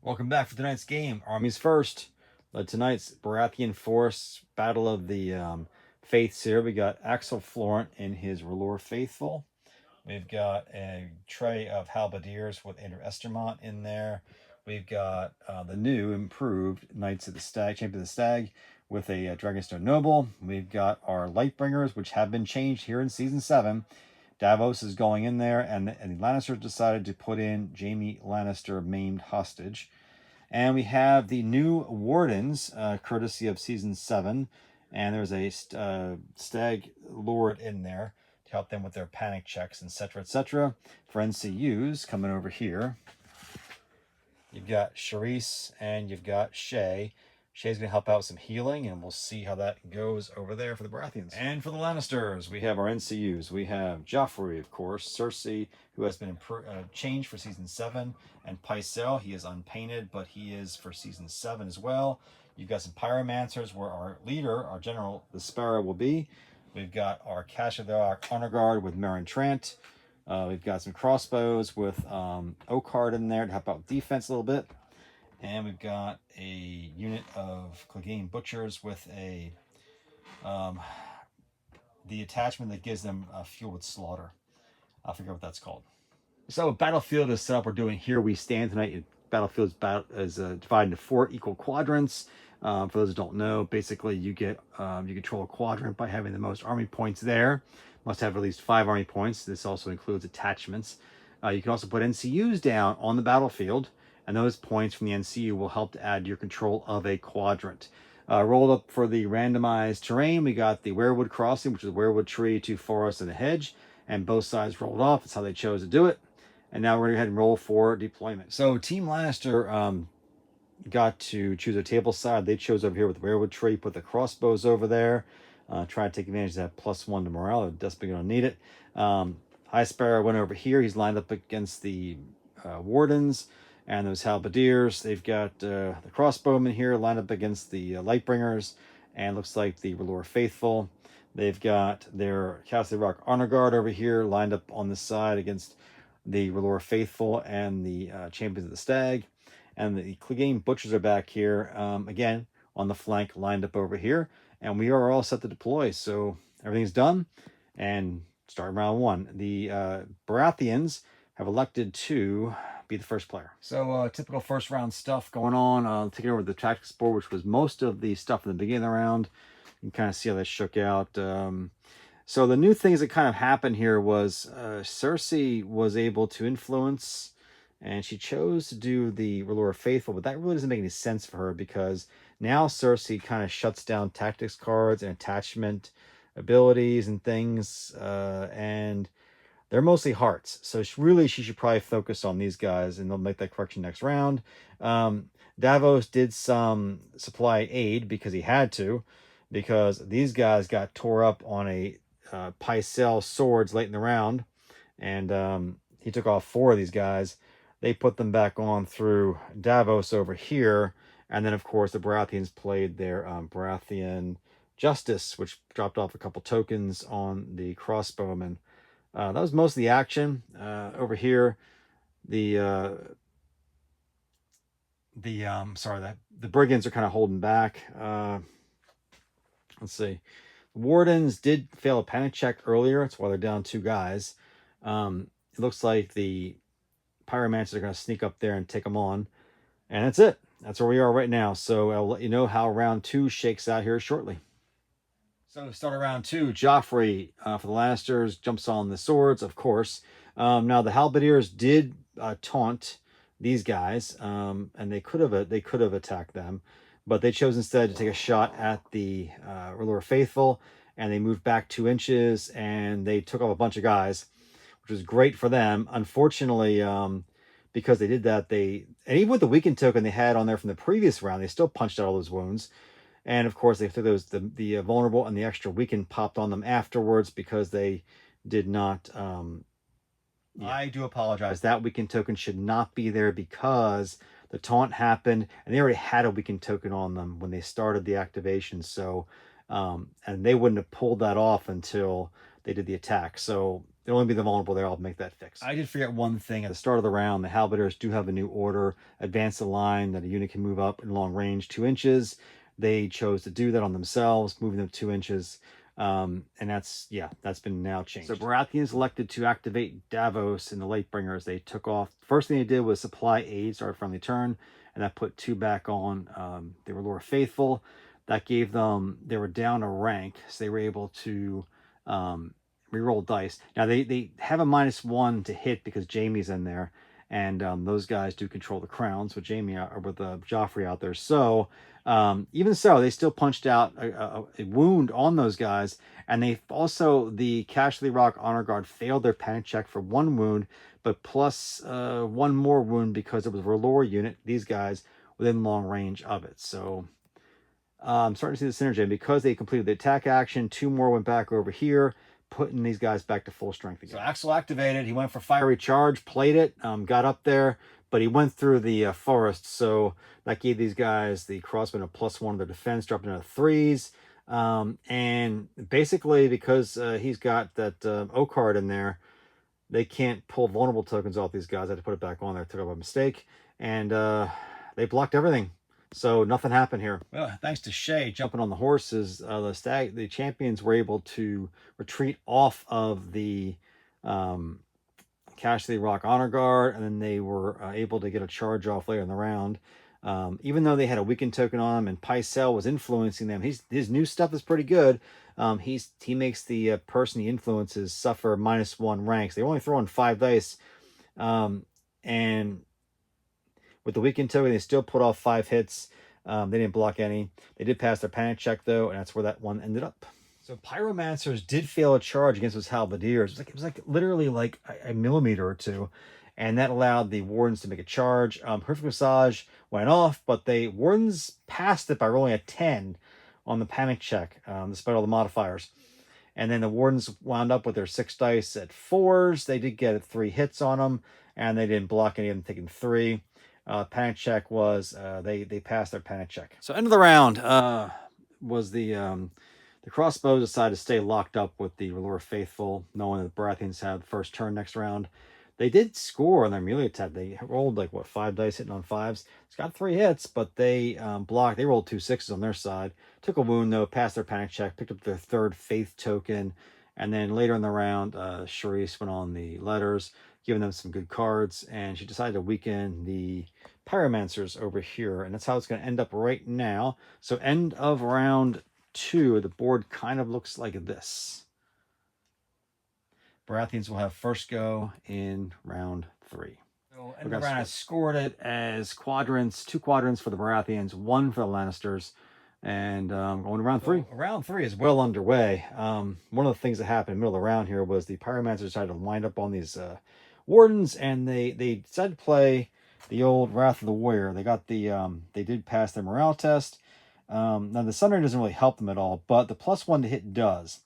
Welcome back for tonight's game. Armies first. Tonight's Baratheon Force Battle of the Faiths here. We got Axel Florent in his Rhllor Faithful. We've got a tray of halberdiers with Andrew Estermont in there. We've got the new improved Knights of the Stag, Champion of the Stag, with a Dragonstone Noble. We've got our Lightbringers, which have been changed here in Season 7. Davos is going in there, and the Lannisters decided to put in Jaime Lannister maimed hostage. And we have the new Wardens, courtesy of Season 7. And there's a Stag Lord in there to help them with their panic checks, etc., etc. For NCUs, coming over here, you've got Charisse and you've got Shay. Shay's going to help out with some healing, and we'll see how that goes over there for the Baratheons. And for the Lannisters, we have our NCUs. We have Joffrey, of course, Cersei, who has been changed for Season 7, and Pycelle. He is unpainted, but he is for Season 7 as well. You've got some Pyromancers, where our leader, our general, the Sparrow, will be. We've got our Cash of the Honor Guard with Meryn Trant. We've got some crossbows with Oakheart in there to help out with defense a little bit. And we've got a unit of Clegane Butchers with a the attachment that gives them fuel with slaughter. I forget what that's called. So Battlefield is set up. We're doing Here We Stand tonight. Battlefield is divided into 4 equal quadrants. For those who don't know, basically you get you control a quadrant by having the most army points there. Must have at least 5 army points. This also includes attachments. You can also put NCUs down on the battlefield, and those points from the NCU will help to add your control of a quadrant. Rolled up for the randomized terrain, we got the Weirwood Crossing, which is a weirwood tree, 2 forests, and a hedge, and both sides rolled off. That's how they chose to do it. And now we're going to go ahead and roll for deployment. So Team Lannister got to choose a table side. They chose over here with the Weirwood tree, put the crossbows over there. Try to take advantage of that +1 to morale. They're desperately going to need it. High Sparrow went over here. He's lined up against the Wardens and those halberdiers. They've got the crossbowmen here lined up against the Lightbringers, and looks like the Rhllor Faithful. They've got their Castle Rock Honor Guard over here lined up on the side against the Rhllor Faithful and the Champions of the Stag. And the Clegane Butchers are back here, again, on the flank, lined up over here. And we are all set to deploy. So everything's done. And starting round 1. The Baratheons have elected to be the first player. So typical first round stuff going on. Taking over the tactics board, which was most of the stuff in the beginning of the round. You can kind of see how that shook out. So the new things that kind of happened here was Cersei was able to influence, and she chose to do the Rhllor Faithful, but that really doesn't make any sense for her, because now Cersei kind of shuts down tactics cards and attachment abilities and things, and they're mostly hearts. So she should probably focus on these guys, and they'll make that correction next round. Davos did some supply aid because he had to, because these guys got tore up on a Pycelle swords late in the round, and he took off 4 of these guys. They put them back on through Davos over here, and then of course the Baratheons played their Baratheon Justice, which dropped off a couple tokens on the crossbowmen. That was most of the action. Over here, the brigands are kind of holding back. Let's see. The Wardens did fail a panic check earlier. That's why they're down 2 guys. It looks like the Pyromancers are going to sneak up there and take them on. And that's it. That's where we are right now. So I'll let you know how round 2 shakes out here shortly. So start round 2. Joffrey for the Lannisters jumps on the swords, of course. Now the halberdiers did taunt these guys, and they could have attacked them, but they chose instead to take a shot at the Rhllor Faithful, and they moved back 2 inches, and they took off a bunch of guys, which was great for them. Unfortunately, because they did that, and even with the weakened token they had on there from the previous round, they still punched out all those wounds. And of course, they took those the vulnerable and the extra weakened popped on them afterwards, because they did not. I do apologize. That weakened token should not be there, because the taunt happened and they already had a weakened token on them when they started the activation. So, and they wouldn't have pulled that off until they did the attack. So they'll only be the vulnerable there. I'll make that fix. I did forget one thing. At the start of the round, the halberdiers do have a new order. Advance the line that a unit can move up in long range 2 inches. They chose to do that on themselves, moving them 2 inches. And that's been now changed. So Baratheons elected to activate Davos in the Late Bringers. They took off. First thing they did was supply aid, start a friendly turn, and that put 2 back on. They were R'hllor faithful. That gave them, they were down a rank, so they were able to reroll dice. Now they have a -1 to hit because Jaime's in there, and those guys do control the crowns with Jaime or with Joffrey out there. So even so, they still punched out a wound on those guys, and they also, the Castle Rock Honor Guard failed their panic check for 1 wound, but plus 1 more wound because it was a R'hllor unit. These guys within long range of it. So I'm starting to see the synergy. And because they completed the attack action, 2 more went back over here, putting these guys back to full strength again. So Axel activated. He went for fiery charge, played it, got up there, but he went through the forest. So that gave these guys, the crossmen, a +1 of their defense, dropped into 3s. And basically, because he's got that O card in there, they can't pull vulnerable tokens off these guys. I had to put it back on there. I took it by mistake. And they blocked everything. So nothing happened here. Well, thanks to Shay jumping on the horses, the champions were able to retreat off of the Castle Rock Honor Guard, and then they were able to get a charge off later in the round. Even though they had a weakened token on them and Pycelle was influencing them, his new stuff is pretty good. He makes the person he influences suffer -1 ranks. They only throw in 5 dice, and with the weakened token, they still put off 5 hits. They didn't block any. They did pass their panic check, though, and that's where that one ended up. So Pyromancers did fail a charge against those halberdiers. It was like literally like a millimeter or 2, and that allowed the wardens to make a charge. Horrific Massage went off, but the wardens passed it by rolling a 10 on the panic check, despite all the modifiers. And then the wardens wound up with their 6 dice at 4s. They did get 3 hits on them, and they didn't block any of them, taking 3. Panic check was they passed their panic check. So end of the round was the crossbows decided to stay locked up with the R'hllor faithful, knowing that the Baratheons had first turn next round. They did score on their melee attack. They rolled like 5 dice hitting on 5s. It's got 3 hits, but they blocked. They rolled 2 6s on their side. Took a wound though, passed their panic check, picked up their 3rd faith token, and then later in the round, Charisse went on the letters, giving them some good cards, and she decided to weaken the Pyromancers over here, and that's how it's going to end up right now. So end of round 2, the board kind of looks like this. Baratheons will have first go in round 3. So end of round, I scored it as quadrants, 2 quadrants for the Baratheons, 1 for the Lannisters, and going to round 3. So round 3 is well underway. One of the things that happened in the middle of the round here was the Pyromancers decided to wind up on these wardens, and they decided to play the old Wrath of the Warrior. They got the they did pass their morale test. Now the Sunray doesn't really help them at all, but the +1 to hit does.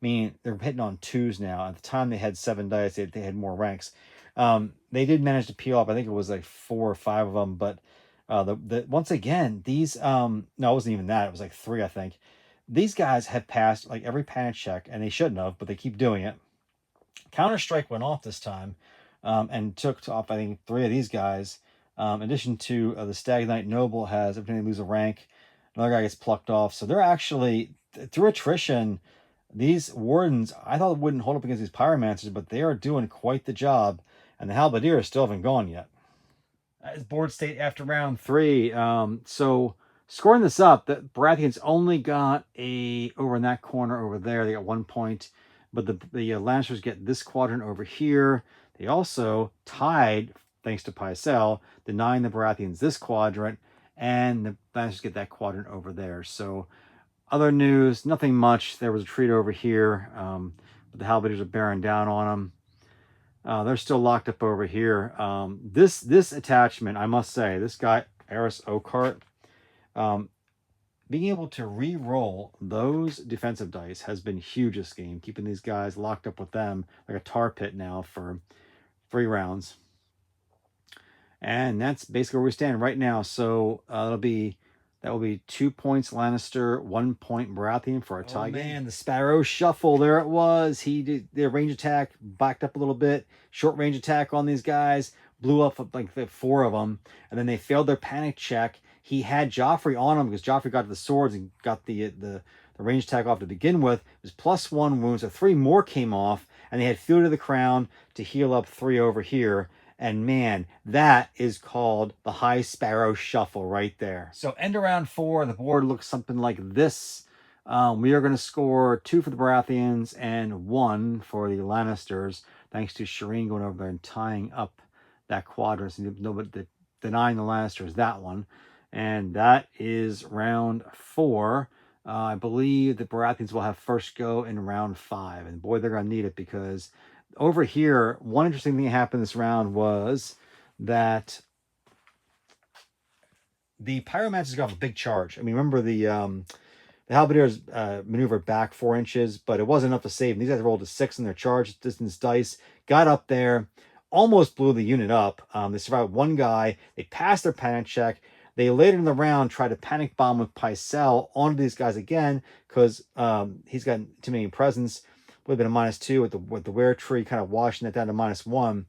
Meaning they're hitting on 2s now. At the time they had 7 dice, they had more ranks. They did manage to peel up, I think it was like 4 or 5 of them, but once again, these no, it wasn't even that, it was like 3, I think. These guys have passed like every panic check, and they shouldn't have, but they keep doing it. Counter Strike went off this time, and took off, I think, 3 of these guys. In addition to the Stag Knight Noble has, every time they lose a rank, another guy gets plucked off. So they're actually, through attrition, these wardens, I thought wouldn't hold up against these Pyromancers, but they are doing quite the job. And the halberdiers still haven't gone yet. That is board state after round 3. So scoring this up, the Baratheons only got over in that corner over there. They got 1 point. But the Lannisters get this quadrant over here. They also tied, thanks to Pycelle, denying the Baratheons this quadrant, and the Lannisters get that quadrant over there. So other news, nothing much. There was a retreat over here, but the halberdiers are bearing down on them. They're still locked up over here. This attachment, I must say, this guy, Eris Oakheart, being able to re-roll those defensive dice has been huge this game, keeping these guys locked up with them like a tar pit now for 3 rounds. And that's basically where we stand right now. So it'll be That will be 2 points Lannister, 1 point Baratheon for a tie game. Man, the Sparrow shuffle. There it was. He did their range attack, backed up a little bit. Short range attack on these guys. Blew up like the 4 of them. And then they failed their panic check. He had Joffrey on him because Joffrey got to the swords and got the range attack off to begin with. It was +1 wounds. So 3 more came off. And they had Field of the Crown to heal up 3 over here. And man, that is called the High Sparrow Shuffle right there. So end of round 4, the board looks something like this. We are going to score 2 for the Baratheons and 1 for the Lannisters, thanks to Shireen going over there and tying up that quadrant. So nobody denying the Lannisters that one. And that is round 4. I believe the Baratheons will have first go in round 5. And boy, they're going to need it, because over here, one interesting thing that happened this round was that the Pyromancers got a big charge. I mean, remember the Halberdiers maneuvered back 4 inches, but it wasn't enough to save them. These guys rolled a 6 in their charge distance dice, got up there, almost blew the unit up. They survived 1 guy. They passed their panic check. They later in the round tried to panic bomb with Pycelle onto these guys again, because he's got intimidating presence. Would have been a -2 with the Were Tree kind of washing that down to -1.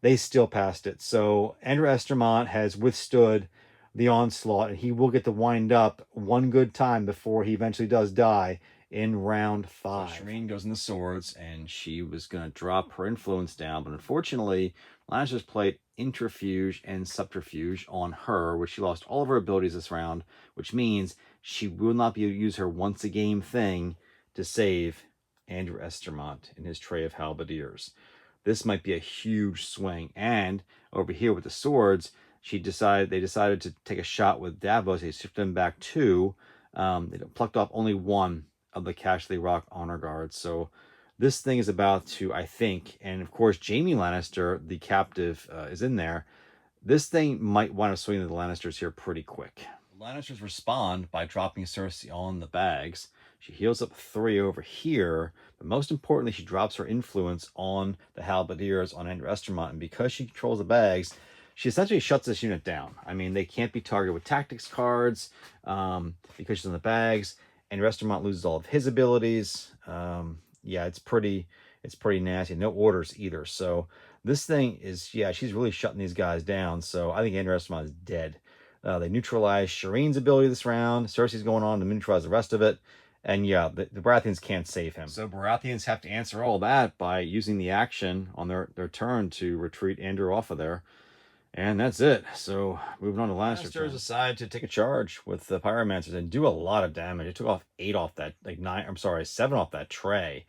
They still passed it. So Andrew Estermont has withstood the onslaught, and he will get to wind up 1 good time before he eventually does die in round 5. So Shireen goes in the swords, and she was going to drop her influence down, but unfortunately, Lannisters played Intrafuge and Subterfuge on her, which she lost all of her abilities this round, which means she will not be able to use her once a game thing to save Andrew Estermont in his tray of halberdiers. This might be a huge swing. And over here with the swords, they decided to take a shot with Davos. They shifted him back 2. They plucked off only 1 of the Cashley Rock honor guards. So this thing is about to, I think, and of course Jaime Lannister, the captive, is in there. This thing might want to swing to the Lannisters here pretty quick. The Lannisters respond by dropping Cersei on the bags. She heals up 3 over here, but most importantly, she drops her influence on the Halberdiers on Andrew Estermont, and because she controls the bags, she essentially shuts this unit down. I mean, they can't be targeted with tactics cards because she's on the bags. Andrew Estermont loses all of his abilities. Yeah, it's pretty nasty. No orders either. So this thing is, yeah, she's really shutting these guys down. So I think Andrew Estermont is dead. They neutralize Shireen's ability this round. Cersei's going on to neutralize the rest of it. And yeah, the Baratheons can't save him. So Baratheons have to answer all that by using the action on their turn to retreat Andrew off of there. And that's it. So moving on to Lannisters decide to take a charge with the Pyromancers and do a lot of damage. It took off 8 off that, 7 off that tray,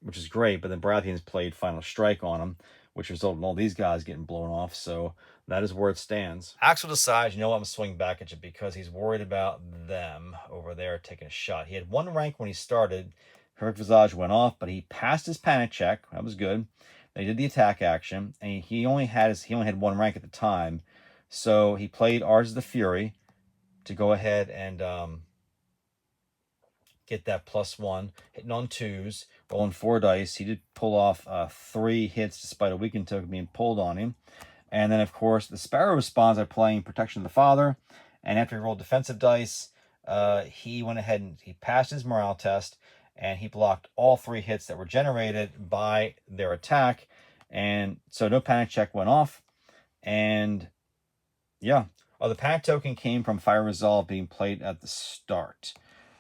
which is great. But then Baratheons played Final Strike on them, which resulted in all these guys getting blown off. So that is where it stands. Axel decides, you know what, I'm swinging back at you, because he's worried about them over there taking a shot. He had 1 rank when he started. Heroic Visage went off, but he passed his panic check. That was good. They did the attack action, and he only had 1 rank at the time. So he played Ours of the Fury to go ahead and get that +1, hitting on 2s, rolling 4 dice. He did pull off 3 hits despite a weakened token being pulled on him. And then, of course, the Sparrow responds by playing Protection of the Father. And after he rolled defensive dice, he went ahead and he passed his morale test, and he blocked all 3 hits that were generated by their attack. And so no panic check went off. And yeah, the panic token came from Fire Resolve being played at the start.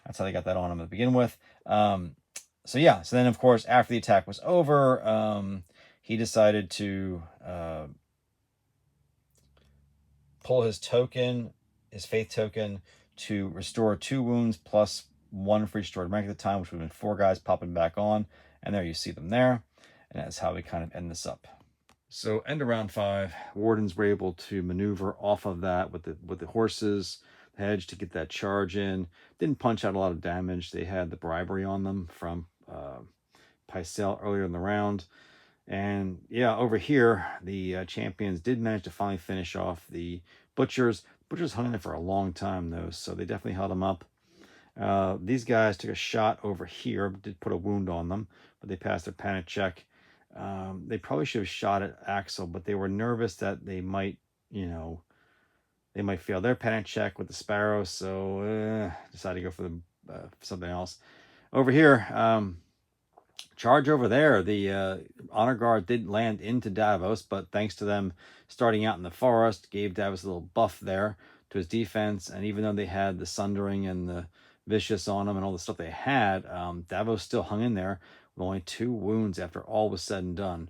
That's how they got that on him to begin with. So yeah, so then, of course, after the attack was over, he decided to pull his token, his faith token, to restore 2 wounds plus 1 for each restored rank at the time, which would have been 4 guys popping back on. And there you see them there. And that's how we kind of end this up. So end of round 5, Wardens were able to maneuver off of that with the horses, the hedge, to get that charge in. Didn't punch out a lot of damage. They had the bribery on them from Pycelle earlier in the round. And yeah, over here, the champions did manage to finally finish off the Butchers. Butchers hung in there for a long time, though, so they definitely held them up. These guys took a shot over here, did put a wound on them, but they passed their panic check. They probably should have shot at Axel, but they were nervous that they might, They might fail their panic check with the Sparrow, so decide to go for something else. Over here, charge over there. The honor guard did land into Davos, but thanks to them starting out in the forest, gave Davos a little buff there to his defense. And even though they had the Sundering and the Vicious on them and all the stuff they had, Davos still hung in there with only 2 wounds after all was said and done.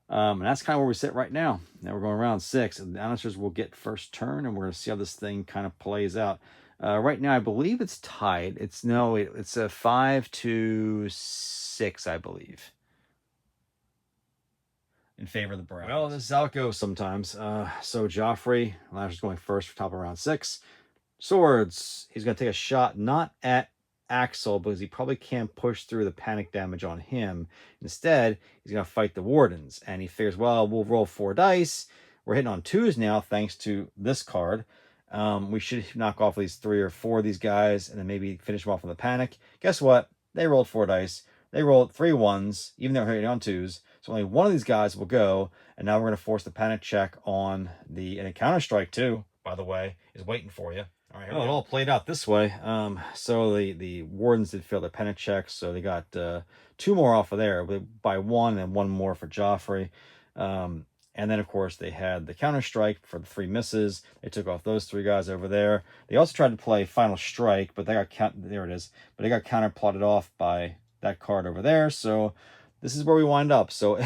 And that's kind of where we sit right now. Now we're going around 6. And the Lannisters will get first turn, and we're going to see how this thing kind of plays out. Right now, I believe it's tied. It's a 5-6, I believe, in favor of the Brown. Well, this is how it goes sometimes. So Joffrey, Lannister's going first for top of round 6. Swords. He's going to take a shot not at Axel because he probably can't push through the panic damage on him. Instead, he's going to fight the Wardens, and he figures, well, we'll roll 4 dice. We're hitting on 2s now thanks to this card. We should knock off at least 3 or 4 of these guys and then maybe finish them off with a panic. Guess what? They rolled 4 dice. They rolled 3 1s, even though they're hitting on 2s. So only one of these guys will go, and now we're going to force the panic check on and a counter strike too, by the way, is waiting for you. All right, it all played out this way. So the Wardens did fail their panic checks, so they got 2 more off of there by 1 and 1 more for Joffrey. And then, of course, they had the counter strike for the 3 misses. They took off those 3 guys over there. They also tried to play final strike, but they got there it is. But they got counter plotted off by that card over there. So this is where we wind up. So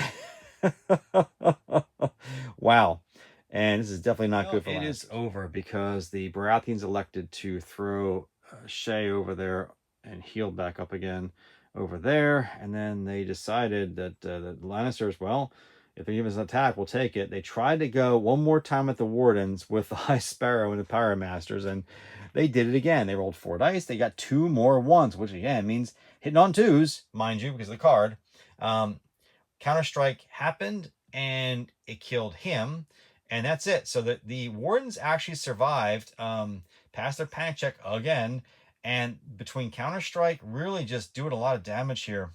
wow. And this is definitely not good for Lannister. It is over because the Baratheons elected to throw Shay over there and heal back up again over there. And then they decided that the Lannisters, well, if they give us an attack, we'll take it. They tried to go one more time at the Wardens with the High Sparrow and the Pyramasters, and they did it again. They rolled 4 dice. They got 2 more 1s, which again means hitting on 2s, mind you, because of the card. Counter-strike happened, and it killed him, and that's it. So the Wardens actually survived, passed their panic check again, and between counter-strike, really just doing a lot of damage here.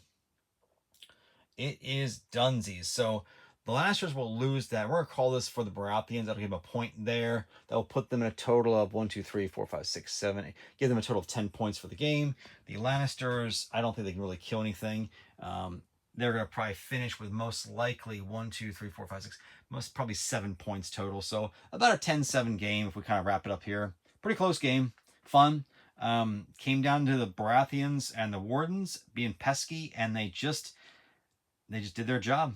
It is dunsies. So the Lannisters will lose that. We're going to call this for the Baratheons. That'll give them a point there. That'll put them in a total of 1, 2, 3, 4, 5, 6, 7, 8. Give them a total of 10 points for the game. The Lannisters, I don't think they can really kill anything. They're going to probably finish with most likely 1, 2, 3, 4, 5, 6, probably 7 points total. So about a 10-7 game if we kind of wrap it up here. Pretty close game. Fun. Came down to the Baratheons and the Wardens being pesky, and they just did their job.